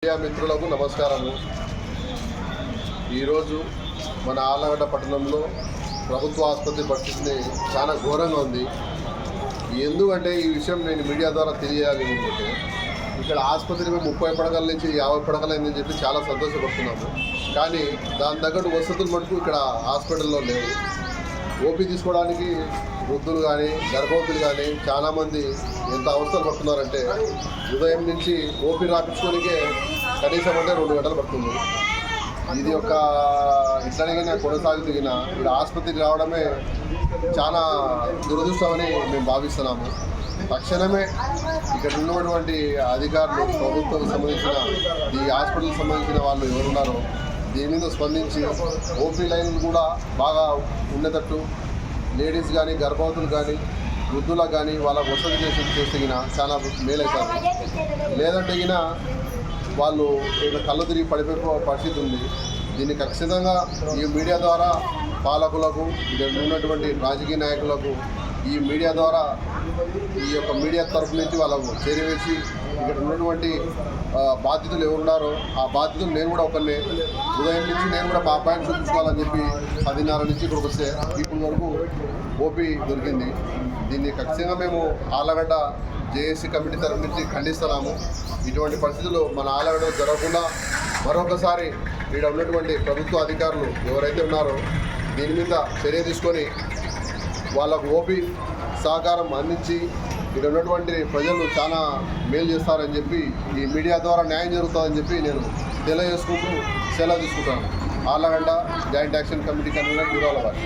Media మిత్రులకు నమస్కారము. ఈరోజు మన ఆళ్లగడ్డ పట్టణంలో ప్రభుత్వ ఆసుపత్రి పరిస్థితిని చాలా ఘోరంగా ఉంది. ఎందుకంటే ఈ విషయం నేను మీడియా ద్వారా తెలియాలి అనుకుంటే, ఇక్కడ ఆసుపత్రి 30 పడకల నుంచి 50 పడకలైందని చెప్పి చాలా సంతోషపడుతున్నాము. కానీ దాని తగ్గట్టు వసతులు మటుకు ఇక్కడ హాస్పిటల్లో లేవు. ఓపీ తీసుకోవడానికి వృద్ధులు కానీ గర్భవతులు కానీ చాలామంది ఎంత అవస్థలు పడుతున్నారంటే, ఉదయం నుంచి ఓపీ రాపించుకోనికే కనీసం అంటే 2 గంటలు పడుతుంది. ఇది ఒక ఇట్లనే కొనసాగుతున్న ఇక్కడ ఆసుపత్రికి రావడమే చాలా దురదృష్టమని మేము భావిస్తున్నాము. తక్షణమే ఇక్కడ ఉన్నటువంటి అధికారులు, ప్రభుత్వం సంబంధించిన ఈ హాస్పిటల్కి సంబంధించిన వాళ్ళు ఎవరున్నారో దీని మీద స్పందించి ఓపీ లైన్లు కూడా బాగా ఉండేటట్టు, లేడీస్ కానీ గర్భవతులు కానీ వృద్ధులకు కానీ వాళ్ళ వసతి చేస్తే చాలా మేలవుతారు. లేదంటే వాళ్ళు కళ్ళు తిరిగి పడిపోయే పరిస్థితి ఉంది. దీన్ని ఖచ్చితంగా ఈ మీడియా ద్వారా పాలకులకు, ఇక్కడ ఉన్నటువంటి రాజకీయ నాయకులకు ఈ మీడియా ద్వారా ఈ యొక్క మీడియా తరఫు నుంచి వాళ్ళకు చేరవేసి ఇక్కడ ఉన్నటువంటి బాధితులు ఎవరున్నారో ఆ బాధితులు నేను కూడా ఒకరిని ఉదయం నుంచి నేను కూడా మా అబ్బాయిని చూపించుకోవాలని చెప్పి 10:30 నుంచి ఇక్కడికి వస్తే ఇప్పటి వరకు ఓపీ దొరికింది. దీన్ని ఖచ్చితంగా మేము ఆళ్లగడ్డ జేఏసీ కమిటీ తరఫు నుంచి ఖండిస్తున్నాము. ఇటువంటి పరిస్థితులు మన ఆళ్లగడ్డ జరగకుండా మరొకసారి ఇక్కడ ఉన్నటువంటి ప్రభుత్వ అధికారులు ఎవరైతే ఉన్నారో దీని మీద చర్య తీసుకొని వాళ్ళకు ఓపీ సహకారం అందించి ఇక్కడ ఉన్నటువంటి ప్రజలు చాలా మేలు చేస్తారని చెప్పి ఈ మీడియా ద్వారా న్యాయం జరుగుతుందని చెప్పి నేను తెలియజేసుకుంటూ సెలవు తీసుకుంటాను. Allagadda joint action committee convener Gurala వారి.